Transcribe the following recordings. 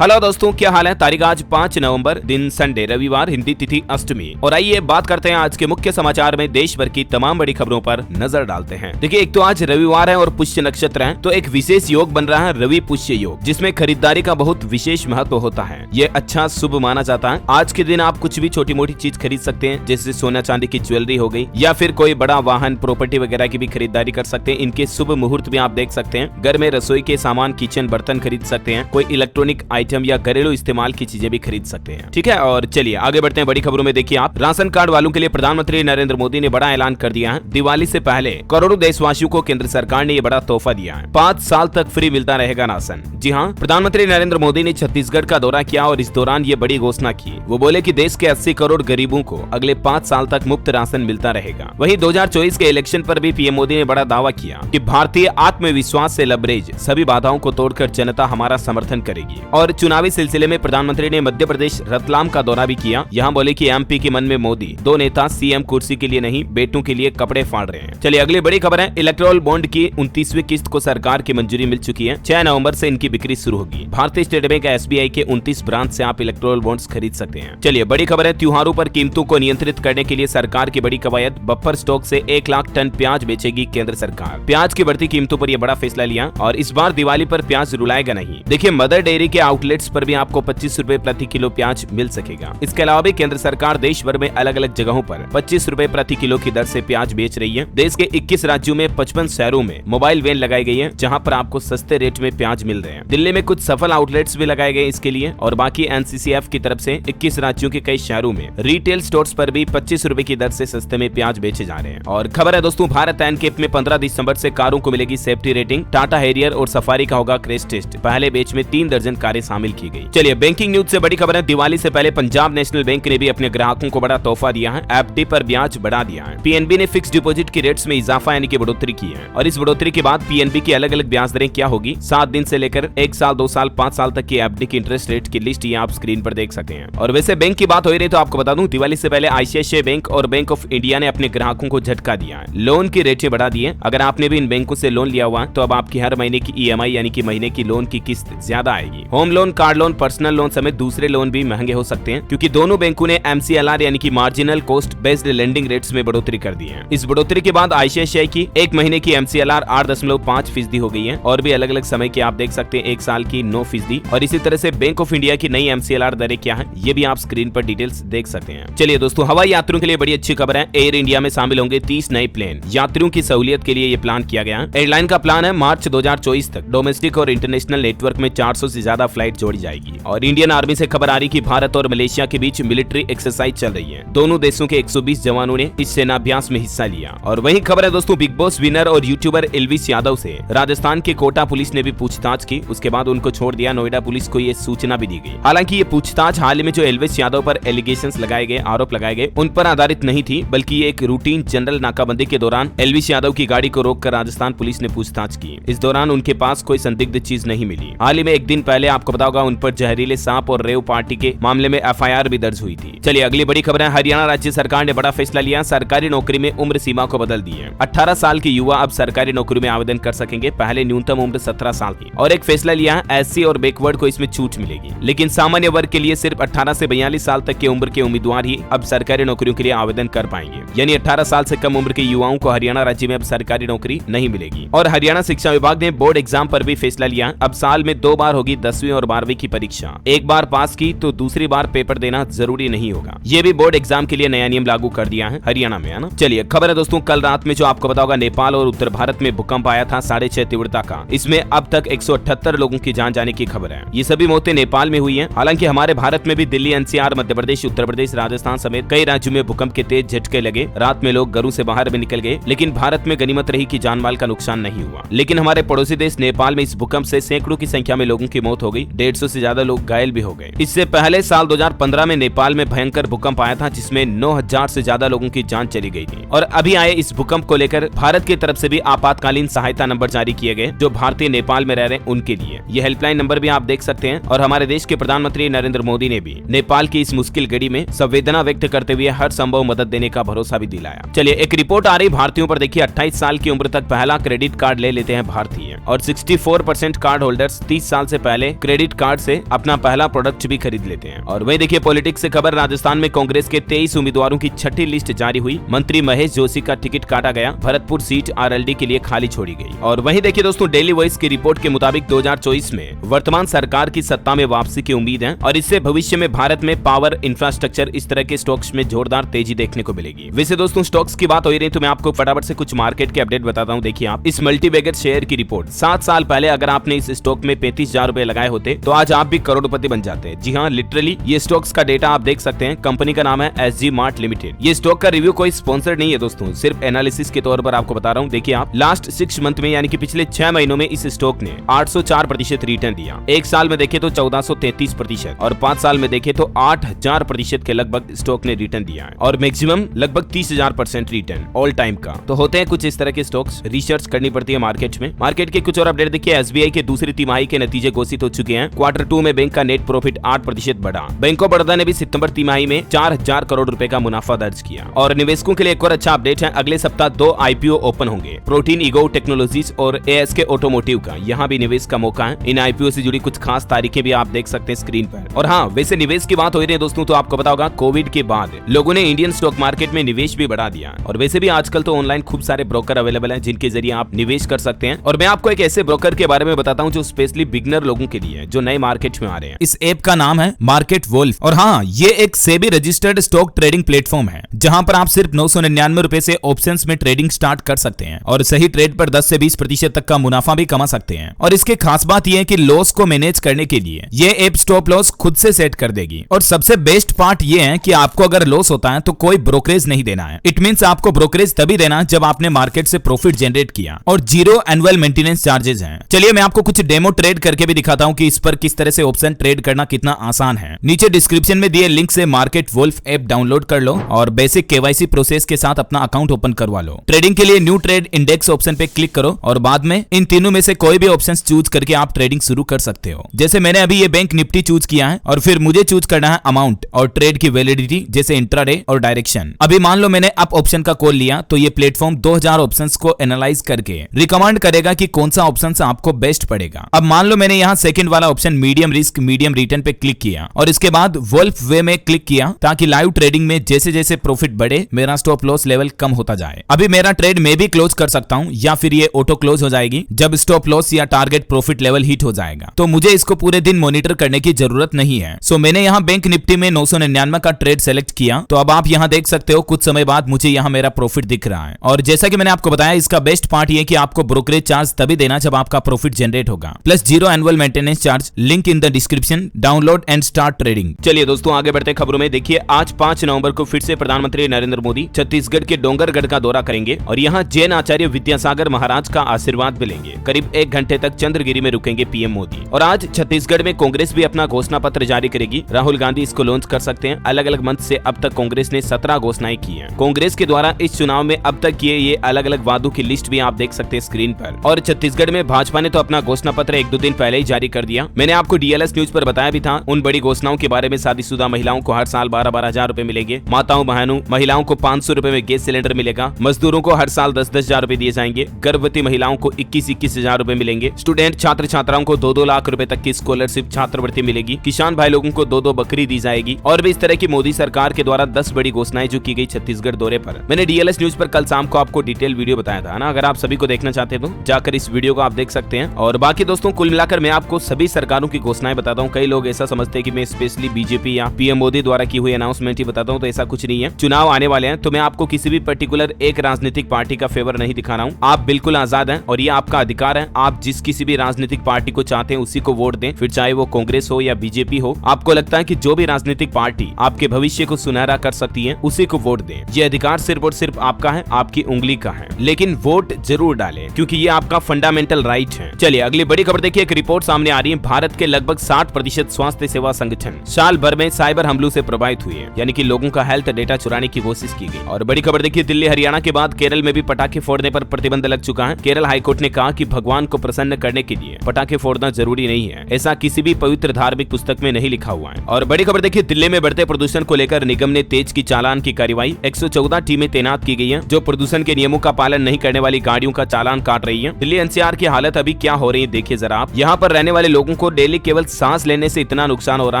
Hello दोस्तों, क्या हाल है। तारीख आज 5 नवंबर, दिन संडे, रविवार, हिंदी तिथि अष्टमी। और आइए बात करते हैं आज के मुख्य समाचार में देश भर की तमाम बड़ी खबरों पर नजर डालते हैं। देखिए, एक तो आज रविवार है और पुष्य नक्षत्र है, तो एक विशेष योग बन रहा है रवि पुष्य योग, जिसमें खरीदारी का बहुत विशेष महत्व होता है। ये अच्छा शुभ माना जाता है। आज के दिन आप कुछ भी छोटी मोटी चीज खरीद सकते हैं, जैसे सोना चांदी की ज्वेलरी हो गई, या फिर कोई बड़ा वाहन, प्रॉपर्टी वगैरह की भी खरीदारी कर सकते हैं। इनके शुभ मुहूर्त भी आप देख सकते हैं। घर में रसोई के सामान, किचन बर्तन खरीद सकते हैं। कोई इलेक्ट्रॉनिक आइटम या घरेलू इस्तेमाल की चीजें भी खरीद सकते हैं। ठीक है, और चलिए आगे बढ़ते हैं बड़ी खबरों में। देखिए, आप राशन कार्ड वालों के लिए प्रधानमंत्री नरेंद्र मोदी ने बड़ा ऐलान कर दिया है। दिवाली से पहले करोड़ों देशवासियों को केंद्र सरकार ने ये बड़ा तोहफा दिया है। 5 साल तक फ्री मिलता रहेगा राशन। जी हाँ, प्रधानमंत्री नरेंद्र मोदी ने छत्तीसगढ़ का दौरा किया और इस दौरान ये बड़ी घोषणा की। वो बोले कि देश के 80 करोड़ गरीबों को अगले 5 साल तक मुफ्त राशन मिलता रहेगा। वहीं 2024 के इलेक्शन पर भी पीएम मोदी ने बड़ा दावा किया कि भारतीय आत्मविश्वास से लबरेज सभी बाधाओं को तोड़कर जनता हमारा समर्थन करेगी। और चुनावी सिलसिले में प्रधानमंत्री ने मध्य प्रदेश रतलाम का दौरा भी किया। यहाँ बोले कि एमपी के मन में मोदी, 2 नेता सीएम कुर्सी के लिए नहीं, बेटों के लिए कपड़े फाड़ रहे हैं। चलिए अगली बड़ी खबर है। इलेक्टोरल बॉन्ड की 29वीं किस्त को सरकार की मंजूरी मिल चुकी है। 6 नवंबर से इनकी बिक्री शुरू होगी। भारतीय स्टेट बैंक एसबीआई के 29 ब्रांच से आप इलेक्टोरल बॉन्ड्स खरीद सकते हैं। चलिए बड़ी खबर है। त्योहारों पर कीमतों को नियंत्रित करने के लिए सरकार की बड़ी कवायद। बफर स्टॉक से 1 लाख टन प्याज बेचेगी केंद्र सरकार। प्याज की बढ़ती कीमतों पर यह बड़ा फैसला लिया और इस बार दिवाली पर प्याज रुलाएगा नहीं। देखिए, मदर डेयरी के आउटलेट्स पर भी आपको 25 रुपए प्रति किलो प्याज मिल सकेगा। इसके अलावा भी केंद्र सरकार देश भर में अलग अलग जगहों पर 25 रुपए प्रति किलो की दर से प्याज बेच रही है। देश के 21 राज्यों में 55 शहरों में मोबाइल वैन लगाई गई है, जहां पर आपको सस्ते रेट में प्याज मिल रहे हैं। दिल्ली में कुछ सफल आउटलेट्स भी लगाए गए इसके लिए, और बाकी एनसीसीएफ की तरफ से 21 राज्यों के कई शहरों में रिटेल स्टोर्स पर भी 25 रुपए की दर से सस्ते में प्याज बेचे जा रहे हैं। और खबर है दोस्तों, भारत एनकेप में 15 दिसंबर से कारों को मिलेगी सेफ्टी रेटिंग। टाटा हैरियर और सफारी का होगा क्रैश टेस्ट। पहले बैच में 3 दर्जन कारें शामिल की गई। चलिए बैंकिंग न्यूज से बड़ी खबर है। दिवाली से पहले पंजाब नेशनल बैंक ने भी अपने ग्राहकों को बड़ा तोहफा दिया है। एफडी पर ब्याज बढ़ा दिया है। पीएनबी ने फिक्स डिपॉजिट की रेट्स में इजाफा यानी कि बढ़ोतरी की है। और इस बढ़ोतरी के बाद पीएनबी की अलग अलग ब्याज दरें क्या होगी, 7 दिन से लेकर 1 साल, 2 साल, 5 साल तक की एफडी की इंटरेस्ट रेट की लिस्ट ये आप स्क्रीन पर देख सकते हैं। और वैसे बैंक की बात हो रही तो आपको बता दूं, दिवाली से पहले आईसीआईसीआई बैंक और बैंक ऑफ इंडिया ने अपने ग्राहकों को झटका दिया है। लोन की रेटें बढ़ा दी है। अगर आपने भी इन बैंकों से लोन लिया हुआ तो अब आपकी हर महीने की ईएमआई यानी कि महीने की लोन की किस्त ज्यादा आएगी। Home loan, car loan, personal loan समेत दूसरे लोन भी महंगे हो सकते हैं, क्योंकि दोनों बैंकों ने एमसीएलआर यानी कि marginal cost based lending rates में बढ़ोतरी कर दी है। इस बढ़ोतरी के बाद आईसीआईसीआई की 1 महीने की एमसीएलआर 8.5% हो गई है, और भी अलग अलग समय की आप देख सकते हैं। 1 साल की 9%। और इसी तरह से बैंक ऑफ इंडिया की नई एमसीएलआर दरें क्या है, ये भी आप स्क्रीन पर डिटेल्स देख सकते हैं। चलिए दोस्तों, हवाई यात्रियों के लिए बड़ी अच्छी खबर है। एयर इंडिया में शामिल होंगे 30 नए प्लेन। यात्रियों की सहूलियत के लिए ये प्लान किया गया है। एयरलाइन का प्लान है मार्च 2024 तक डोमेस्टिक और इंटरनेशनल नेटवर्क में 400 से ज्यादा फ्लाइट जोड़ी जाएगी। और इंडियन आर्मी से खबर आ रही कि भारत और मलेशिया के बीच मिलिट्री एक्सरसाइज चल रही है। दोनों देशों के 120 जवानों ने इस सेनाभ्यास में हिस्सा लिया। और वहीं खबर है दोस्तों, बिग बॉस विनर और यूट्यूबर एल्विस यादव से राजस्थान के कोटा पुलिस ने भी पूछताछ की। उसके बाद उनको छोड़ दिया। नोएडा पुलिस को ये सूचना भी दी गई। हालांकि ये पूछताछ हाल ही में जो एल्विस यादव पर एलिगेशंस लगाए गए, आरोप लगाए गए, उन पर आधारित नहीं थी, बल्कि ये एक रूटीन जनरल नाकाबंदी के दौरान एल्विस यादव की गाड़ी को रोककर राजस्थान पुलिस ने पूछताछ की। इस दौरान उनके पास कोई संदिग्ध चीज नहीं मिली। हाल ही में 1 दिन पहले आपको पता होगा, उन पर जहरीले सांप और रेव पार्टी के मामले में एफआईआर भी दर्ज हुई थी। चलिए अगली बड़ी खबर है। हरियाणा राज्य सरकार ने बड़ा फैसला लिया। सरकारी नौकरी में उम्र सीमा को बदल दी है। 18 साल के युवा अब सरकारी नौकरी में आवेदन कर सकेंगे। पहले न्यूनतम उम्र 17 साल थी। और एक फैसला लिया है, एससी और बैकवर्ड को इसमें छूट मिलेगी, लेकिन सामान्य वर्ग के लिए सिर्फ 18 से 42 साल तक की उम्र के उम्मीदवार ही अब सरकारी नौकरियों के लिए आवेदन कर पाएंगे। यानी 18 साल से कम उम्र के युवाओं को हरियाणा राज्य में अब सरकारी नौकरी नहीं मिलेगी। और हरियाणा शिक्षा विभाग ने बोर्ड एग्जाम पर भी फैसला लिया। अब साल में 2 बार होगी 10वीं और 12वीं की परीक्षा। एक बार पास की तो दूसरी बार पेपर देना जरूरी नहीं होगा। ये भी बोर्ड एग्जाम के लिए नया नियम लागू कर दिया है हरियाणा में, है ना। चलिए खबर है दोस्तों, कल रात में जो आपको पता होगा, नेपाल और उत्तर भारत में भूकंप आया था 6.5 तीव्रता का। इसमें अब तक 178 लोगों की जान जाने की खबर है। ये सभी मौतें नेपाल में हुई हैं। हालांकि हमारे भारत में भी दिल्ली, एनसीआर, मध्य प्रदेश, उत्तर प्रदेश, राजस्थान समेत कई राज्यों में भूकंप के तेज झटके लगे। रात में लोग घरों से बाहर भी निकल गए, लेकिन भारत में गनीमत रही कि जान माल का नुकसान नहीं हुआ। लेकिन हमारे पड़ोसी देश नेपाल में इस भूकंप से सैकड़ों की संख्या में लोगों की मौत हो गई। 150 से ज्यादा लोग घायल भी हो गए। इससे पहले साल 2015 में नेपाल में भयंकर भूकंप आया था, जिसमें 9000 से ज्यादा लोगों की जान चली गई थी। और अभी आए इस भूकंप को लेकर भारत की तरफ से भी आपातकालीन सहायता नंबर जारी किए गए, जो भारतीय नेपाल में रह रहे उनके लिए। ये हेल्पलाइन नंबर भी आप देख सकते हैं। और हमारे देश के प्रधानमंत्री नरेंद्र मोदी ने भी नेपाल की इस मुश्किल घड़ी में संवेदना व्यक्त करते हुए हर संभव मदद देने का भरोसा भी दिलाया। चलिए एक रिपोर्ट आ रही भारतीयों पर। देखिए, 28 साल की उम्र तक पहला क्रेडिट कार्ड ले लेते हैं भारतीय, और 64% कार्ड होल्डर्स 30 साल से पहले क्रेडिट क्रेडिट कार्ड से अपना पहला प्रोडक्ट भी खरीद लेते हैं। और वहीं देखिए पॉलिटिक्स से खबर, राजस्थान में कांग्रेस के 23 उम्मीदवारों की छठी लिस्ट जारी हुई। मंत्री महेश जोशी का टिकट काटा गया, भरतपुर सीट आरएलडी के लिए खाली छोड़ी गई। और वहीं देखिए दोस्तों डेली वॉइस की रिपोर्ट के मुताबिक 2024 में वर्तमान सरकार की सत्ता में वापसी की उम्मीद है और इससे भविष्य में भारत में पावर, इंफ्रास्ट्रक्चर, इस तरह के स्टॉक्स में जोरदार तेजी देखने को मिलेगी। वैसे दोस्तों स्टॉक्स की बात हो रही है तो मैं आपको फटाफट से कुछ मार्केट के अपडेट बताता हूं। देखिए आप इस मल्टीबैगर शेयर की रिपोर्ट, 7 साल पहले अगर आपने इस स्टॉक में 35,000 रुपए लगाए होते तो आज आप भी करोड़पति बन जाते। जी हाँ, लिटरली ये स्टॉक्स का डेटा आप देख सकते हैं। कंपनी का नाम है SG Mart लिमिटेड। ये स्टॉक का रिव्यू कोई स्पॉन्सर्ड नहीं है दोस्तों, सिर्फ एनालिसिस के तौर पर आपको बता रहा हूँ। देखिए आप लास्ट 6 मंथ में यानी कि पिछले 6 महीनों में इस स्टॉक ने 804% रिटर्न दिया। एक साल में देखे तो 1433% और 5 साल में देखे तो 8000% के लगभग स्टॉक ने रिटर्न दिया है और मैक्सिमम लगभग 30,000% रिटर्न ऑल टाइम का। तो होते हैं कुछ इस तरह के स्टॉक्स, रिसर्च करनी पड़ती है मार्केट में। मार्केट के कुछ और अपडेट देखिए, SBI के दूसरी तिमाही के नतीजे घोषित हो चुके हैं। क्वार्टर 2 में बैंक का नेट प्रॉफिट 8% बढ़ा। बैंक ऑफ बड़ौदा ने भी सितंबर तिमाही में 4000 करोड़ रुपए का मुनाफा दर्ज किया। और निवेशकों के लिए एक और अच्छा अपडेट है, अगले सप्ताह 2 IPO ओपन होंगे, प्रोटीन ईगो टेक्नोलॉजीज और ASK ऑटोमोटिव का। यहाँ भी निवेश का मौका है। इन IPO से जुड़ी कुछ खास तारीखें भी आप देख सकते हैं स्क्रीन पर। और हाँ, वैसे निवेश की बात हो रही है दोस्तों तो आपको पता होगा कोविड के बाद लोगों ने इंडियन स्टॉक मार्केट में निवेश भी बढ़ा दिया। और वैसे भी आजकल तो ऑनलाइन खूब सारे ब्रोकर अवेलेबल हैं जिनके जरिए आप निवेश कर सकते हैं। और मैं आपको एक ऐसे ब्रोकर के बारे में बताता हूँ जो स्पेशली बिगनर लोगों के लिए, जो नए मार्केट में आ रहे हैं। इस ऐप का नाम है मार्केट वोल्फ। और हाँ, ये एक SEBI registered stock trading platform है जहां पर आप सिर्फ 999 रुपए से ऑप्शंस में ट्रेडिंग स्टार्ट कर सकते हैं और सही ट्रेड पर 10 से 20% तक का मुनाफा भी कमा सकते हैं। और इसके खास बात यह है कि लॉस को मैनेज करने के लिए ये ऐप स्टॉप लॉस खुद से सेट कर देगी। और सबसे बेस्ट पार्ट ये है कि आपको अगर लॉस होता है तो कोई ब्रोकरेज नहीं देना है। इट मींस आपको ब्रोकरेज तभी देना जब आपने मार्केट से प्रॉफिट जनरेट किया और 0 एनुअल मेंटेनेंस चार्जेस हैं। चलिए मैं आपको कुछ डेमो ट्रेड करके भी दिखाता हूं कि इस पर किस तरह से ऑप्शन ट्रेड करना कितना आसान है। नीचे डिस्क्रिप्शन में दिए लिंक से मार्केट वोल्फ ऐप डाउनलोड कर लो और बेसिक KYC प्रोसेस के साथ अपना अकाउंट ओपन करवा लो। ट्रेडिंग के लिए न्यू ट्रेड इंडेक्स ऑप्शन पे क्लिक करो और बाद में इन तीनों में से कोई भी ऑप्शन चूज करके आप ट्रेडिंग शुरू कर सकते हो। जैसे मैंने अभी ये बैंक निफ्टी चूज किया है और फिर मुझे चूज करना है अमाउंट और ट्रेड की वैलिडिटी, जैसे इंट्राडे और डायरेक्शन। अभी मान लो मैंने अप ऑप्शन का कॉल लिया तो ये प्लेटफॉर्म 2000 ऑप्शंस को एनालाइज करके रिकमेंड करेगा कि कौन सा ऑप्शन आपको बेस्ट पड़ेगा। अब मान लो मैंने यहाँ सेकंड वाला option medium risk medium return पे क्लिक किया और इसके बाद वोल्फ वे में क्लिक किया ताकि लाइव ट्रेडिंग में जैसे जैसे प्रॉफिट बढ़े मेरा स्टॉप लॉस लेवल कम होता जाए। अभी मेरा ट्रेड में भी क्लोज कर सकता हूं या फिर ये ऑटो क्लोज हो जाएगी जब स्टॉप लॉस या टारगेट प्रॉफिट लेवल हिट हो जाएगा। तो मुझे इसको पूरे दिन मॉनिटर करने की जरूरत नहीं है। सो मैंने यहाँ बैंक निफ्टी में 999 का ट्रेड सेलेक्ट किया। तो अब आप यहाँ देख सकते हो कुछ समय बाद मुझे यहाँ मेरा प्रॉफिट दिख रहा है। और जैसा कि मैंने आपको बताया इसका बेस्ट पार्ट ये कि आपको ब्रोकरेज चार्ज तभी देना जब आपका प्रॉफिट जनरेट होगा, plus 0 annual maintenance charge. Link in the description, download and start trading. चलिए दोस्तों आगे बढ़ते खबरों में। देखिए आज 5 नवंबर को फिर से प्रधानमंत्री नरेंद्र मोदी छत्तीसगढ़ के डोंगरगढ़ का दौरा करेंगे और यहाँ जैन आचार्य विद्यासागर महाराज का आशीर्वाद भी लेंगे। करीब 1 घंटे तक चंद्रगिरी में रुकेंगे पीएम मोदी। और आज छत्तीसगढ़ में कांग्रेस भी अपना घोषणा पत्र जारी करेगी। राहुल गांधी इसको लॉन्च कर सकते हैं। अलग अलग मंच से अब तक कांग्रेस ने 17 घोषणाएं की हैं। कांग्रेस के द्वारा इस चुनाव में अब तक किए ये अलग अलग वादों की लिस्ट भी आप देख सकते हैं स्क्रीन पर। और छत्तीसगढ़ में भाजपा ने तो अपना घोषणा पत्र 1-2 दिन पहले ही जारी कर दिया। मैंने आपको DLS न्यूज पर बताया भी था उन बड़ी घोषणाओं के बारे में। शादीशुदा महिलाओं को हर साल 12-12 हजार रुपए मिलेंगे। माताओं बहनों महिलाओं को 500 रुपए में गैस सिलेंडर मिलेगा। मजदूरों को हर साल 10-10 हजार रुपए दिए जाएंगे। गर्भवती महिलाओं को 21-21 हजार रुपए मिलेंगे। स्टूडेंट छात्र छात्राओं को 2-2 लाख रुपए तक की स्कॉलरशिप छात्रवृत्ति मिलेगी। किसान भाई लोगों को 2-2 बकरी दी जाएगी। और भी इस तरह की मोदी सरकार के द्वारा 10 बड़ी घोषणाएं जो की गई छत्तीसगढ़ दौरे पर। मैंने DLS न्यूज पर कल शाम को आपको डिटेल वीडियो बताया था ना। अगर आप सभी को देखना चाहते हैं तो जाकर इस वीडियो को आप देख सकते हैं। और बाकी दोस्तों कुल मिलाकर मैं आपको सभी सरकारों की घोषणाएं बताता हूँ। कई लोग ऐसा समझते हैं कि मैं स्पेशली बीजेपी या पीएम मोदी द्वारा की हुई अनाउंसमेंट ही बताता हूँ, तो ऐसा कुछ नहीं है। चुनाव आने वाले हैं तो मैं आपको किसी भी पर्टिकुलर एक राजनीतिक पार्टी का फेवर नहीं दिखा रहा हूँ। आप बिल्कुल आजाद हैं और ये आपका अधिकार है। आप जिस किसी भी राजनीतिक पार्टी को चाहते हैं उसी को वोट दें, फिर चाहे वो कांग्रेस हो या बीजेपी हो। आपको लगता है कि जो भी राजनीतिक पार्टी आपके भविष्य को सुनहरा कर सकती है उसी को वोट दें। ये अधिकार सिर्फ और सिर्फ आपका है, आपकी उंगली का है। लेकिन वोट जरूर डालें क्योंकि ये आपका फंडामेंटल राइट है। चलिए अगली बड़ी खबर देखिए। एक रिपोर्ट सामने आ रही है। भारत के लगभग 60% स्वास्थ्य सेवा संगठन साल भर में साइबर हमलों से प्रभावित हुए हैं, यानी कि लोगों का हेल्थ डेटा चुराने की कोशिश की गई। और बड़ी खबर देखिए, दिल्ली हरियाणा के बाद केरल में भी पटाखे फोड़ने पर प्रतिबंध लग चुका है। केरल हाईकोर्ट ने कहा कि भगवान को प्रसन्न करने के लिए पटाखे फोड़ना जरूरी नहीं है। ऐसा किसी भी पवित्र धार्मिक पुस्तक में नहीं लिखा हुआ है। और बड़ी खबर देखिए, दिल्ली में बढ़ते प्रदूषण को लेकर निगम ने तेज की चालान की कार्रवाई। 114 टीमें तैनात की गई है जो प्रदूषण के नियमों का पालन नहीं करने वाली गाड़ियों का चालान काट रही है। दिल्ली NCR की हालत अभी क्या हो रही है देखिए जरा आप। यहाँ पर रहने वाले लोगों को डेली केवल सांस लेने से इतना नुकसान हो रहा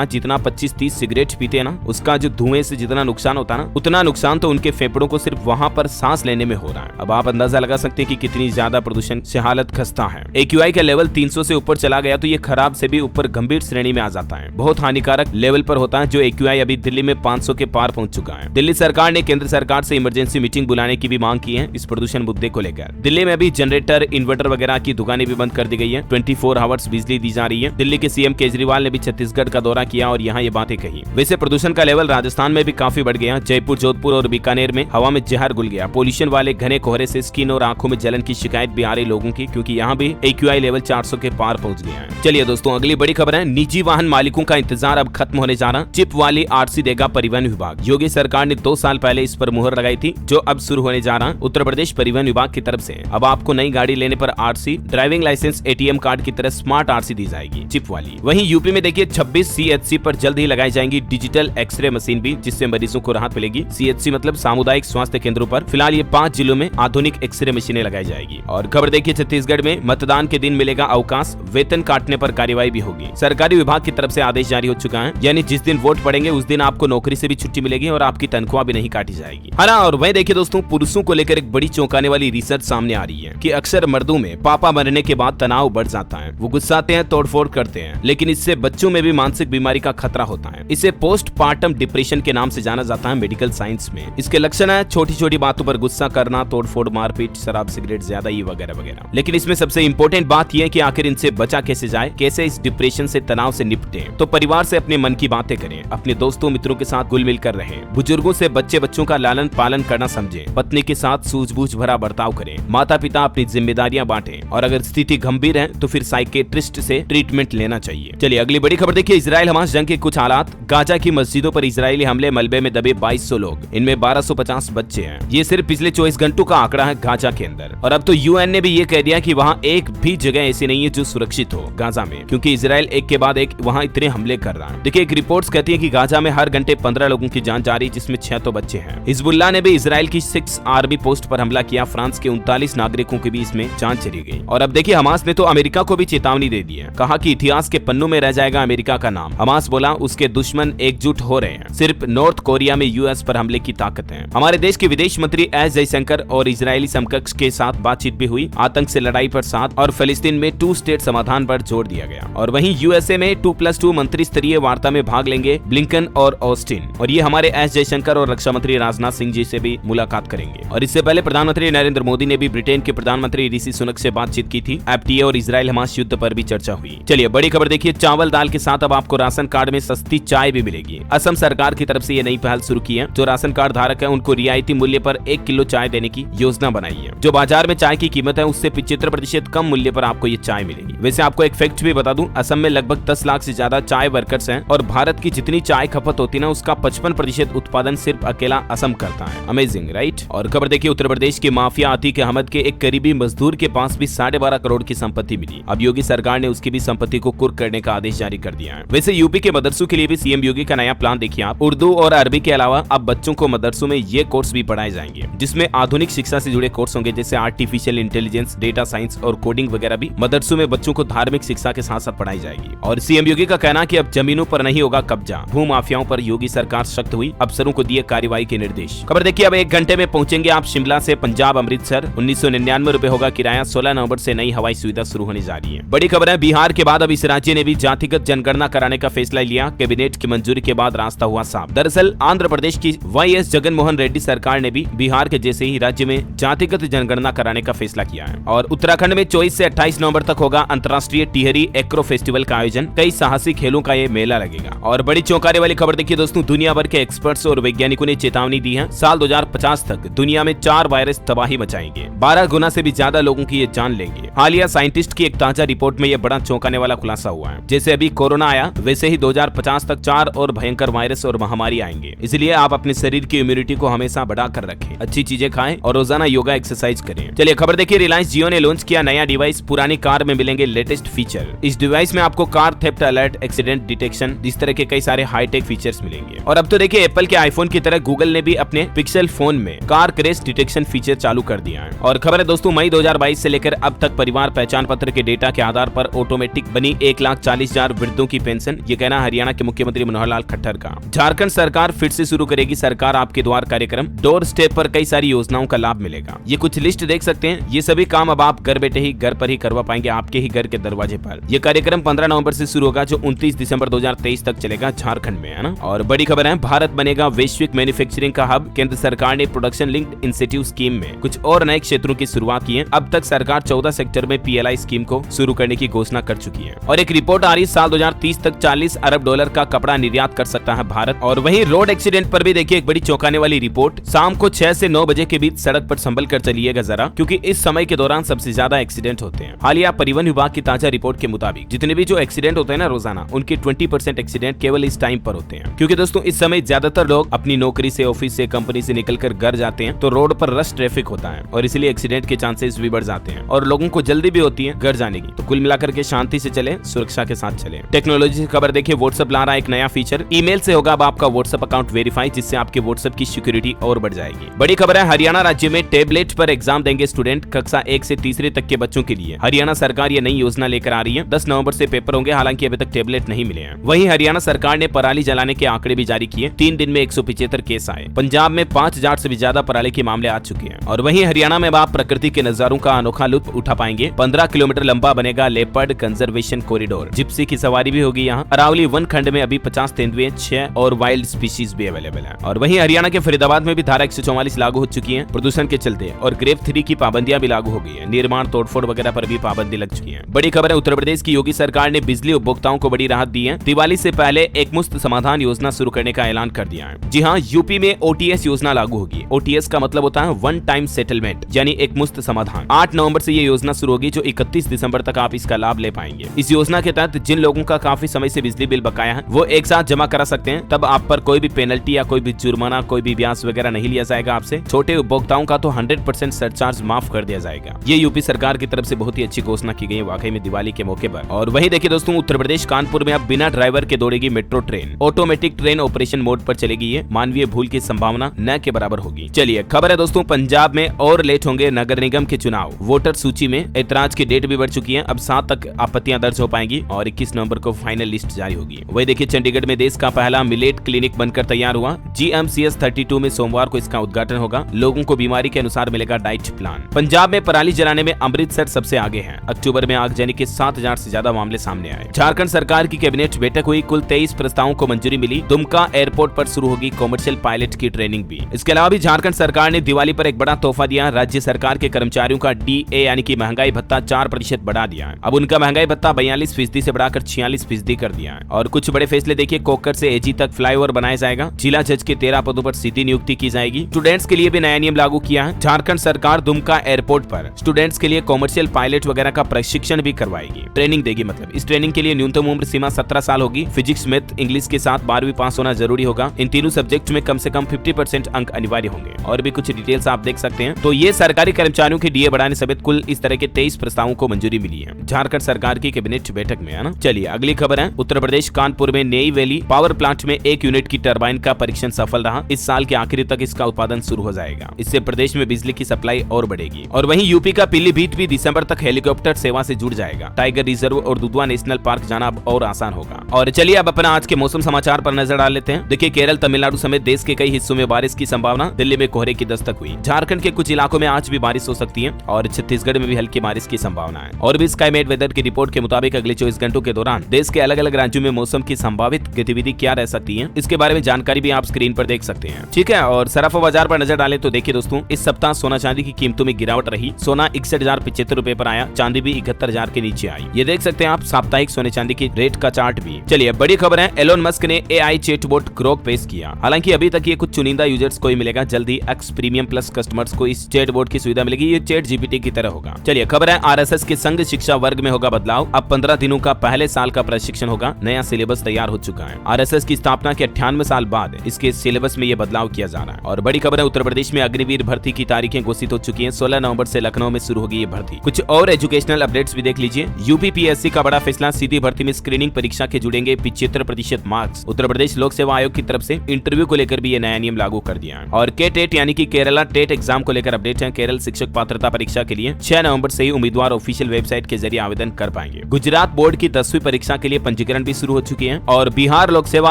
है जितना 25-30 सिगरेट पीते हैं ना, उसका जो धुएं से जितना नुकसान होता है ना, उतना नुकसान तो उनके फेफड़ों को सिर्फ वहाँ पर सांस लेने में हो रहा है। अब आप अंदाजा लगा सकते हैं कि कितनी ज्यादा प्रदूषण से हालत खस्ता है। AQI का लेवल 300 से ऊपर चला गया तो ये खराब से भी ऊपर गंभीर श्रेणी में आ जाता है, बहुत हानिकारक लेवल पर होता है, जो AQI अभी दिल्ली में 500 के पार पहुंच चुका है। दिल्ली सरकार ने केंद्र सरकार से इमरजेंसी मीटिंग बुलाने की भी मांग की है इस प्रदूषण मुद्दे को लेकर। दिल्ली में अभी जनरेटर, इन्वर्टर वगैरह की दुकानें भी बंद कर दी गई है, 24 आवर्स बिजली दी जा रही है। दिल्ली के CM केजरीवाल ने भी छत्तीसगढ़ का दौरा किया और यहाँ ये बातें कही। वैसे प्रदूषण का लेवल राजस्थान में भी काफी बढ़ गया। जयपुर, जोधपुर और बीकानेर में हवा में जहर घुल गया। पोल्यूशन वाले घने कोहरे से स्किन और आंखों में जलन की शिकायत भी आ रही लोगों की, क्योंकि यहाँ भी AQI लेवल 400 के पार पहुंच गया है। चलिए दोस्तों, अगली बड़ी खबर है, निजी वाहन मालिकों का इंतजार अब खत्म होने जा रहा। चिप वाली RC देगा परिवहन विभाग। योगी सरकार ने 2 साल पहले इस पर मुहर लगाई थी, जो अब शुरू होने जा रहा। उत्तर प्रदेश परिवहन विभाग की तरफ से अब आपको नई गाड़ी लेने पर RC, driving licence, ATM card की तरह स्मार्ट RC दी जाएगी, चिप वाली। वहीं यूपी में देखिए 26 CHC पर जल्द ही लगाई जाएंगी डिजिटल एक्सरे मशीन भी, जिससे मरीजों को राहत मिलेगी। CHC मतलब सामुदायिक स्वास्थ्य केंद्रों पर फिलहाल ये 5 जिलों में आधुनिक एक्सरे मशीनें लगाई जाएगी। और खबर देखिए, छत्तीसगढ़ में मतदान के दिन मिलेगा अवकाश, वेतन काटने पर कार्रवाई भी होगी। सरकारी विभाग की तरफ से आदेश जारी हो चुका है, यानी जिस दिन वोट पड़ेंगे उस दिन आपको नौकरी से भी छुट्टी मिलेगी और आपकी तनख्वाह भी नहीं काटी जाएगी। हाँ, और वह देखिए दोस्तों, पुरुषों को लेकर एक बड़ी चौंकाने वाली रिसर्च सामने आ रही है कि अक्सर मर्दों में पापा मरने के बाद तनाव बढ़ जाता है, वो गुस्साते हैं, तोड़फोड़ करते हैं, लेकिन इससे बच्चों में भी मानसिक बीमारी का खतरा होता है। इसे पोस्टपार्टम डिप्रेशन के नाम से जाना जाता है मेडिकल साइंस में। इसके लक्षण है छोटी छोटी बातों पर गुस्सा करना, तोड़फोड़, मारपीट, शराब, सिगरेट ज्यादा, ये वगैरह वगैरह। लेकिन इसमें सबसे इंपॉर्टेंट बात यह है कि आखिर इनसे बचा कैसे जाए, कैसे इस डिप्रेशन से, तनाव से निपटे। तो परिवार से अपने मन की बातें करें, अपने दोस्तों मित्रों के साथ घुल मिल कर रहें, बुजुर्गों से बच्चों का लालन पालन करना समझें, पत्नी के साथ सूझबूझ भरा बर्ताव करें, माता पिता अपनी जिम्मेदारियां बांटें और अगर स्थिति गंभीर है तो फिर साइकेट्रिस्ट से ट्रीटमेंट लेना चाहिए। चलिए अगली बड़ी खबर देखिए, इजराइल हमास जंग के कुछ हालात। गाजा की मस्जिदों पर इजरायली हमले, मलबे में दबे 2200 लोग, इनमें 1250 बच्चे हैं। ये सिर्फ पिछले 24 घंटों का आंकड़ा है गाजा के अंदर। और अब तो UN ने भी ये कह दिया कि वहाँ एक भी जगह ऐसी नहीं है जो सुरक्षित हो गाजा में, क्योंकि इजराइल एक के बाद एक वहाँ इतने हमले कर रहा है। देखिए, एक रिपोर्ट्स कहती है कि गाजा में हर घंटे 15 लोगों की जान जा रही, जिसमें 6 तो बच्चे हैं। हिजबुल्लाह ने भी इजराइल की 6 आर्मी पोस्ट पर हमला किया। फ्रांस के 39 नागरिकों की भी इसमें जान चली गई। और अब देखिए, हमास ने तो अमेरिका को भी चेतावनी दे दी है, कहा कि इतिहास के पन्नों में रह जाएगा अमेरिका का नाम। हमास बोला उसके दुश्मन एकजुट हो रहे हैं, सिर्फ नॉर्थ कोरिया में US पर हमले की ताकत है। हमारे देश के विदेश मंत्री एस जयशंकर और इजरायली समकक्ष के साथ बातचीत भी हुई। आतंक से लड़ाई पर साथ और फिलिस्तीन में 2 स्टेट समाधान पर जोर दिया गया। और वहीं USA में 2+2 मंत्री स्तरीय वार्ता में भाग लेंगे ब्लिंकन और ऑस्टिन, और ये हमारे एस जयशंकर और रक्षा मंत्री राजनाथ सिंह जी से भी मुलाकात करेंगे। और इससे पहले प्रधानमंत्री नरेंद्र मोदी ने भी ब्रिटेन के प्रधानमंत्री ऋषि सुनक से बातचीत की थी। FTA और इजराइल हमास युद्ध पर भी चर्चा हुई। चलिए बड़ी खबर देखिए, चावल दाल के साथ अब आपको राशन कार्ड में सस्ती चाय भी मिलेगी। असम सरकार की तरफ से ये नई पहल शुरू की है। जो राशन कार्ड धारक है उनको रियायती मूल्य पर 1 किलो चाय देने की योजना बनाई है। जो बाजार में चाय की कीमत है उससे 75% कम मूल्य पर आपको ये चाय मिलेगी। वैसे आपको एक फैक्ट भी बता दूं, असम में लगभग 10 लाख से ज्यादा चाय वर्कर्स हैं और भारत की जितनी चाय खपत होती है ना, उसका 55% उत्पादन सिर्फ अकेला असम करता है। Amazing, right. और खबर देखिए, उत्तर प्रदेश के माफिया अतीक अहमद के एक करीबी मजदूर के पास भी 12.5 करोड़ की संपत्ति मिली। अब योगी सरकार ने उसकी भी संपत्ति को कुर्क करने का आदेश जारी कर दिया है। वैसे यूपी के मदरसों के लिए भी CM योगी का नया प्लान देखिए आप। उर्दू और अरबी के अलावा अब बच्चों को मदरसों में ये कोर्स भी पढ़ाए जाएंगे, जिसमें आधुनिक शिक्षा से जुड़े कोर्स होंगे, जैसे आर्टिफिशियल इंटेलिजेंस, डेटा साइंस और कोडिंग वगैरह भी मदरसों में बच्चों को धार्मिक शिक्षा के साथ साथ पढ़ाई जाएगी। और CM योगी का कहना कि अब जमीनों पर नहीं होगा कब्जा। भू माफियाओं पर योगी सरकार सख्त हुई, अफसरों को दिए कार्रवाई के निर्देश। खबर देखिए, अब 1 घंटे में पहुंचेंगे आप शिमला से पंजाब अमृतसर। 1999 रुपए होगा किराया। 16 नवंबर से नई हवाई सुविधा शुरू होने जा रही है। बड़ी खबर है, बिहार के बाद अब इस राज्य ने भी जातिगत जनगणना कराने का फैसला लिया। कैबिनेट की मंजूरी के बाद रास्ता हुआ साफ। दरअसल आंध्र प्रदेश की YS जगनमोहन रेड्डी सरकार ने भी बिहार के जैसे ही राज्य में जातिगत जनगणना कराने का फैसला किया है। और उत्तराखंड में 24 से 28 नवंबर तक होगा अंतर्राष्ट्रीय टिहरी एक्रो फेस्टिवल का आयोजन। कई साहसिक खेलों का ये मेला लगेगा। और बड़ी चौंकाने वाली खबर देखिए दोस्तों, दुनिया भर के एक्सपर्ट्स और वैज्ञानिकों ने चेतावनी दी है, साल 2050 तक दुनिया में 4 वायरस तबाही मचाएंगे। 12 गुना से भी ज्यादा लोगों की ये जान लेंगे। हालिया साइंटिस्ट की एक ताजा रिपोर्ट में ये बड़ा चौंकाने वाला खुलासा हुआ है। जैसे अभी कोरोना आया, वैसे ही 2050 तक 4 और भयंकर वायरस और महामारी आएंगे। इसलिए आप अपने शरीर की इम्यूनिटी को हमेशा बढ़ा कर रखें, अच्छी चीजें खाएं और रोजाना योगा एक्सरसाइज करें। चलिए खबर देखिए, रिलायंस जियो ने लॉन्च किया नया डिवाइस। पुरानी कार में मिलेंगे लेटेस्ट फीचर। इस डिवाइस में आपको car theft alert, accident detection, इस तरह के कई सारे हाईटेक फीचर्स मिलेंगे। और अब तो देखिए, एप्पल के आईफोन की तरह गूगल ने भी अपने पिक्सल फोन में कार क्रैश डिटेक्शन फीचर चालू कर दिया है। और खबर है दोस्तों, मई 2022 से लेकर अब तक परिवार पहचान पत्र के डेटा के आधार पर ऑटोमेटिक ऑटोमेटिक बनी 1,40,000 वृद्धों की पेंशन। ये कहना हरियाणा के मुख्यमंत्री मनोहर लाल खट्टर का। झारखंड सरकार फिर से शुरू करेगी सरकार आपके द्वार कार्यक्रम। डोर स्टेप पर कई सारी योजनाओं का लाभ मिलेगा। ये कुछ लिस्ट देख सकते हैं। ये सभी काम अब आप घर बैठे ही घर पर ही करवा पाएंगे, आपके ही घर के दरवाजे पर। यह कार्यक्रम 15 नवंबर से शुरू होगा, जो 29 दिसंबर 2023 तक चलेगा झारखंड में, है ना। और बड़ी खबर है, भारत बनेगा वैश्विक मैन्युफैक्चरिंग का हब। केंद्र सरकार ने प्रोडक्शन लिंक्ड इंसेंटिव स्कीम में कुछ और नए क्षेत्रों की शुरुआत की है। अब तक सरकार 14 सेक्टर में PLI स्कीम को शुरू करने की घोषणा कर चुकी है। और एक रिपोर्ट आ रही, साल 2030 तक $40 अरब का कपड़ा निर्यात कर सकता है भारत। और वहीं रोड एक्सीडेंट पर भी देखिए एक बड़ी चौंकाने वाली रिपोर्ट। शाम को 6 से 9 बजे के बीच सड़क पर संभल कर चलिएगा जरा, क्योंकि इस समय के दौरान सबसे ज्यादा एक्सीडेंट होते हैं। हालिया परिवहन विभाग की ताजा रिपोर्ट के मुताबिक जितने भी जो एक्सीडेंट होते हैं ना रोजाना, उनके 20% एक्सीडेंट केवल इस टाइम पर होते हैं। क्योंकि दोस्तों इस समय ज्यादातर लोग अपनी नौकरी से, ऑफिस से, कंपनी से निकलकर घर जाते हैं, तो रोड पर रश ट्रैफिक होता है और इसलिए एक्सीडेंट के चांसेस भी बढ़ जाते हैं और लोगों को जल्दी भी होती है घर जाने की। तो कुल मिलाकर के शांति से चले, सुरक्षा के साथ चले। टेक्नोलॉजी से खबर देखिए, व्हाट्सएप ला रहा है एक नया फीचर। ईमेल से होगा अब आपका व्हाट्सएप अकाउंट वेरीफाई, जिससे आपके व्हाट्सएप की सिक्योरिटी और बढ़ जाएगी। बड़ी खबर है, हरियाणा राज्य में टेबलेट पर एग्जाम देंगे स्टूडेंट। कक्षा 1 से तीसरे तक के बच्चों के लिए हरियाणा सरकार ये नई योजना लेकर आ रही है। 10 नवंबर से पेपर होंगे, हालांकि अभी तक टेबलेट नहीं मिले हैं। वहीं हरियाणा सरकार ने पराली जलाने के आंकड़े भी जारी किए। 3 दिन में 175 केस आए। पंजाब में 5000 से भी ज्यादा पराली के मामले आ चुके हैं। और वहीं हरियाणा में आप प्रकृति के नजारों का अनोखा लुत्फ उठा पाएंगे। 15 किलोमीटर लंबा बनेगा लेपर्ड कंजर्वेशन कॉरिडोर। जिप्सी की सवारी भी होगी यहाँ। अरावली वन खंड में अभी 50 तेंदुए, 6 और वाइल्ड स्पीशीज भी अवेलेबल है। और वहीं हरियाणा के फरीदाबाद में भी धारा 144 लागू हो चुकी है प्रदूषण के चलते, और ग्रेड 3 की पाबंदियां भी लागू हो गई है। निर्माण, तोड़फोड़ वगैरह पर भी पाबंदी लग चुकी है। बड़ी खबर है, उत्तर प्रदेश की योगी सरकार ने बिजली उपभोक्ताओं को बड़ी राहत दी है। दिवाली से पहले एक मुफ्त समाधान योजना शुरू करने का ऐलान कर दिया है। जी हाँ, यूपी में OTS योजना लागू होगी। OTS का मतलब होता है वन टाइम सेटलमेंट, यानी एक मुफ्त समाधान। 8 नवंबर से ये योजना शुरू होगी, जो 31 दिसंबर तक आप इसका लाभ ले पाएंगे। इस योजना के तहत जिन लोगों का काफी समय से बिजली बिल बकाया है, वो एक साथ जमा करा सकते हैं। तब आप पर कोई भी पेनल्टी या कोई भी जुर्माना, कोई भी ब्याज वगैरह नहीं लिया जाएगा आपसे। छोटे उपभोक्ताओं का तो 100% सरचार्ज माफ कर दिया जाएगा। ये यूपी सरकार की तरफ से बहुत ही अच्छी घोषणा की गई है वाकई में दिवाली के मौके पर। और वहीं देखिए दोस्तों, उत्तर प्रदेश कानपुर में अब बिना ड्राइवर के दौड़ेगी metro train. Automatic train operation mode पर चलेगी। ये मानवीय भूल की संभावना न के बराबर होगी। चलिए खबर है दोस्तों, पंजाब में और लेट होंगे नगर निगम के चुनाव। वोटर सूची में ऐतराज की डेट भी बढ़ चुकी है। अब 7 तक आपत्तियां दर्ज हो पाएंगी और 21 नवंबर को फाइनल लिस्ट जारी होगी। वही देखिए, चंडीगढ़ में देश का पहला मिलेट क्लिनिक बनकर तैयार हुआ। GMCS 32 में सोमवार को इसका उद्घाटन होगा। लोगों को बीमारी के अनुसार मिलेगा डाइट प्लान। पंजाब में पराली जलाने में अमृतसर सबसे आगे है। अक्टूबर में आगजनी के 7000 से ज्यादा मामले सामने आए। झारखंड सरकार की कैबिनेट बैठक हुई। कुल 23 प्रस्तावों को मंजूरी मिली। दुमका एयरपोर्ट पर शुरू होगी कॉमर्शियल पायलट की ट्रेनिंग भी। इसके अलावा भी झारखंड सरकार ने दिवाली पर एक बड़ा तोहफा दिया। राज्य सरकार के कर्मचारियों का DA यानी कि महंगाई भत्ता 4% बढ़ा दिया है। अब उनका महंगाई भत्ता 42% से बढ़ाकर 46% कर दिया है। और कुछ बड़े फैसले देखिए, कोकर से AG तक फ्लाईओवर बनाया जाएगा। जिला जज के 13 पदों पर सीधी नियुक्ति की जाएगी। स्टूडेंट्स के लिए भी नया नियम लागू किया है। झारखंड सरकार दुमका एयरपोर्ट पर स्टूडेंट्स के लिए कॉमर्शियल पायलट वगैरह का प्रशिक्षण भी करवाएगी, ट्रेनिंग देगी। मतलब इस ट्रेनिंग के लिए न्यूनतम उम्र सीमा 17 साल होगी। फिजिक्स, मैथ, इंग्लिश के साथ 12वीं पास होना जरूरी होगा। इन तीनों सब्जेक्ट में कम से कम 50% अंक अनिवार्य होंगे। और भी कुछ डिटेल्स आप देख सकते हैं। तो ये सरकारी कर्मचारियों के DA बढ़ाने समेत कुल इस तरह के 23 प्रस्तावों को मंजूरी मिली है झारखंड सरकार की कैबिनेट बैठक में, है ना। चलिए अगली खबर है, उत्तर प्रदेश कानपुर में नई वैली पावर प्लांट में 1 यूनिट की टरबाइन का परीक्षण सफल रहा। इस साल के आखिरी तक इसका उत्पादन शुरू हो जाएगा। इससे प्रदेश में बिजली की सप्लाई और बढ़ेगी। और वहीं यूपी का पीलीभीत भी दिसंबर तक हेलीकॉप्टर सेवा से जुड़ जाएगा। टाइगर रिजर्व और दुधवा नेशनल पार्क जाना अब और आसान होगा। और चलिए अब अपना आज के मौसम समाचार पर नजर डाल लेते हैं। देखिए, केरल, तमिलनाडु समेत देश के कई हिस्सों में बारिश की संभावना। दिल्ली में कोहरे की दस्तक हुई। झारखंड के कुछ इलाकों में आज भी बारिश हो सकती है और छत्तीसगढ़ में भी हल्की बारिश की संभावना है। और भी स्काईमेट वेदर की रिपोर्ट के मुताबिक अगले 24 घंटों के दौरान देश के अलग अलग राज्यों में मौसम की संभावित गतिविधि क्या रह सकती है, इसके बारे में जानकारी भी आप स्क्रीन पर देख सकते हैं। ठीक है, और सराफा बाजार पर नजर डालें तो देखिए दोस्तों, इस सप्ताह सोना चांदी की कीमतों में गिरावट रही। सोना 61,075 रुपए पर आया। चांदी भी 71,000 के नीचे आई। ये देख सकते हैं आप साप्ताहिक सोने चांदी की रेट का चार्ट भी। चलिए बड़ी खबर है, एलोन मस्क ने AI चैटबॉट ग्रोक पेश किया। हालांकि अभी तक ये कुछ चुनिंदा यूजर्स को ही मिलेगा। जल्दी X प्रीमियम प्लस कस्टमर्स को इस चैटबॉट की सुविधा मिलेगी। ये चैट GPT की तरह होगा। चलिए खबर है, RSS के संघ शिक्षा वर्ग में होगा बदलाव। अब 15 दिनों का पहले साल का प्रशिक्षण होगा। नया सिलेबस तैयार हो चुका है। RSS की स्थापना के 98 साल बाद इसके सिलेबस में ये बदलाव किया जा रहा है। और बड़ी खबर है, उत्तर प्रदेश में अग्निवीर भर्ती की तारीखें घोषित हो चुकी हैं। 16 नवंबर से लखनऊ में शुरू होगी ये भर्ती। कुछ और एजुकेशनल अपडेट्स भी देख लीजिए। UPPSC का बड़ा फैसला, सीधी भर्ती में स्क्रीनिंग परीक्षा के जुड़ेंगे 75% मार्क्स। उत्तर प्रदेश लोक सेवा आयोग की तरफ से इंटरव्यू को लेकर भी ये नया नियम लागू कर दिया है। और KTET यानी कि केरला टेट एग्जाम को लेकर अपडेट है। केरल शिक्षक पात्रता परीक्षा के लिए 6 नवंबर से ही उम्मीदवार ऑफिशियल वेबसाइट के जरिए आवेदन कर पाएंगे। पाएंगे। गुजरात बोर्ड की 10वीं परीक्षा के लिए पंजीकरण भी शुरू हो चुकी है और बिहार लोक सेवा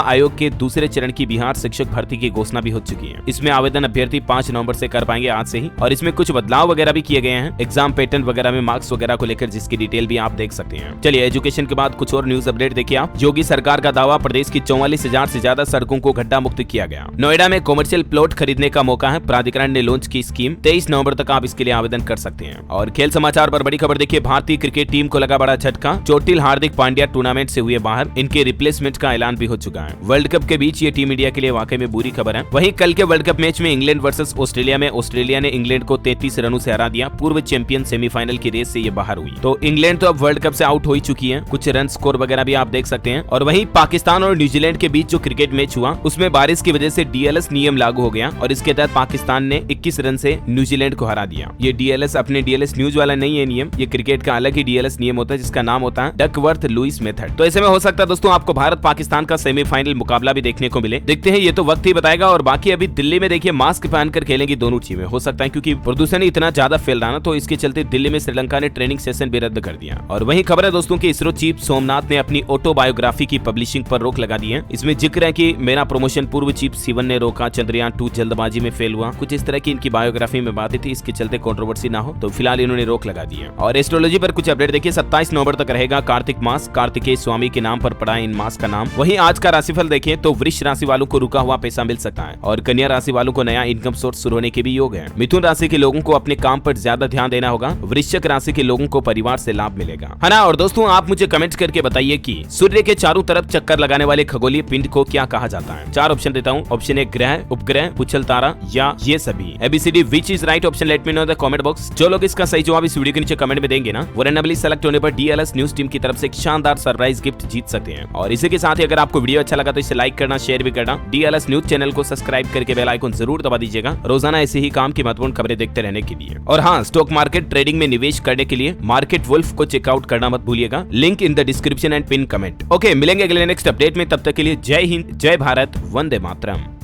आयोग के दूसरे चरण की बिहार शिक्षक भर्ती की घोषणा भी हो चुकी है। इसमें आवेदन अभ्यर्थी 5 नवंबर से कर पाएंगे, आज से ही। और इसमें कुछ बदलाव वगैरह भी किए गए हैं एग्जाम पैटर्न वगैरह में, मार्क्स वगैरह को लेकर, जिसकी डिटेल भी आप देख सकते हैं। चलिए एजुकेशन के बाद कुछ और न्यूज अपडेट देखिए आप। योगी सरकार का दावा, प्रदेश की 44,000 से ज्यादा सड़कों को गड्ढा मुक्त किया गया। नोएडा में कमर्शियल प्लॉट खरीदने का मौका है, प्राधिकरण ने लॉन्च की स्कीम। 23 नवंबर तक आप इसके लिए आवेदन कर सकते हैं। और खेल समाचार पर बड़ी खबर देखिए, भारतीय क्रिकेट टीम को लगा बड़ा झटका, चोटिल हार्दिक पांड्या टूर्नामेंट से हुए बाहर, इनके रिप्लेसमेंट का ऐलान भी हो चुका है। वर्ल्ड कप के बीच ये टीम इंडिया के लिए वाकई में बुरी खबर है। वहीं कल के वर्ल्ड कप मैच में इंग्लैंड वर्सेस ऑस्ट्रेलिया में ऑस्ट्रेलिया ने इंग्लैंड को 33 रनों से हरा दिया। पूर्व चैंपियन सेमीफाइनल की रेस से ये बाहर हुई, तो इंग्लैंड तो अब वर्ल्ड कप से आउट हो ही चुकी है। कुछ रन स्कोर वगैरह भी आप देख सकते हैं। और वहीं पाकिस्तान और न्यूजीलैंड के बीच जो क्रिकेट मैच हुआ, उसमें बारिश की वजह से डीएलएस नियम लागू हो गया और इसके तहत पाकिस्तान ने 21 रन से न्यूजीलैंड को हरा दिया। ये डीएलएस अपने डीएलएस न्यूज वाला नहीं है नियम, ये क्रिकेट का अलग ही डीएलएस नियम होता है जिसका नाम होता है डकवर्थ लुईस मेथड। तो ऐसे में हो सकता है दोस्तों आपको भारत पाकिस्तान का सेमीफाइनल मुकाबला भी देखने को मिले। देखते हैं, ये तो वक्त ही बताएगा। और बाकी अभी दिल्ली में देखिए मास्क पहनकर खेलेंगी दोनों टीमें, हो सकता है क्योंकि प्रदूषण इतना ज्यादा फैल रहा ना, तो इसके चलते दिल्ली में श्रीलंका ने ट्रेनिंग सेशन भी रद्द कर दिया। और वहीं खबर है दोस्तों की इसरो चीफ सोमनाथ ने अपनी ऑटोबायोग्राफी की पब्लिशिंग पर रोक लगा दी है। इसमें जिक्र है कि मेरा प्रमोशन पूर्व चीफ सिवन ने रोका, चंद्रयान 2 जल्दबाजी में फेल हुआ, कुछ इस तरह की इनकी बायोग्राफी में बातें थी। इसके चलते कंट्रोवर्सी ना हो, तो फिलहाल इन्होंने रोक लगा दी है। और एस्ट्रोलॉजी पर कुछ अपडेट देखिए, 27 नवंबर तक रहेगा कार्तिक मास। कार्तिकेय स्वामी के नाम पर पड़ा है इन मास का नाम। वहीं आज का राशिफल देखें तो वृष राशि वालों को रुका हुआ पैसा मिल सकता है और कन्या राशि वालों को नया इनकम सोर्स शुरू होने के भी योग है। मिथुन राशि के लोगों को अपने काम पर ज्यादा ध्यान देना होगा। वृश्चिक राशि के लोगों को परिवार से लाभ मिलेगा, है ना। और दोस्तों आप मुझे कमेंट करके बताइए कि सूर्य के चारों तरफ चक्कर लगाने वाले खगोलीय पिंड को क्या कहा जाता है। 4 ऑप्शन देता हूँ। ऑप्शन ए ग्रह, उपग्रह, पुछल तारा या ये सभी। ABCD which is right option let me know the comment box. जो लोग इसका सही जवाब इस वीडियो के नीचे कमेंट में देंगे ना, वो रैंडमली सेलेक्ट होने पर DLS न्यूज टीम की तरफ से एक शानदार सरप्राइज गिफ्ट जीत सकते हैं। और इसी के साथ ही अगर आपको वीडियो अच्छा लगा तो इसे लाइक करना, शेयर भी करना। DLS न्यूज चैनल को सब्सक्राइब करके बेल आइकन जरूर दबा दीजिएगा, रोजाना ऐसे ही काम की महत्वपूर्ण खबरें देखते रहने के लिए। और हाँ, स्टॉक मार्केट ट्रेडिंग में निवेश करने के लिए मार्केट वुल्फ को चेकआउट करना मत भूलिएगा। Link in the description and pin comment. Okay, मिलेंगे अगले नेक्स्ट अपडेट में, तब तक के लिए जय हिंद, जय भारत, वंदे मातरम।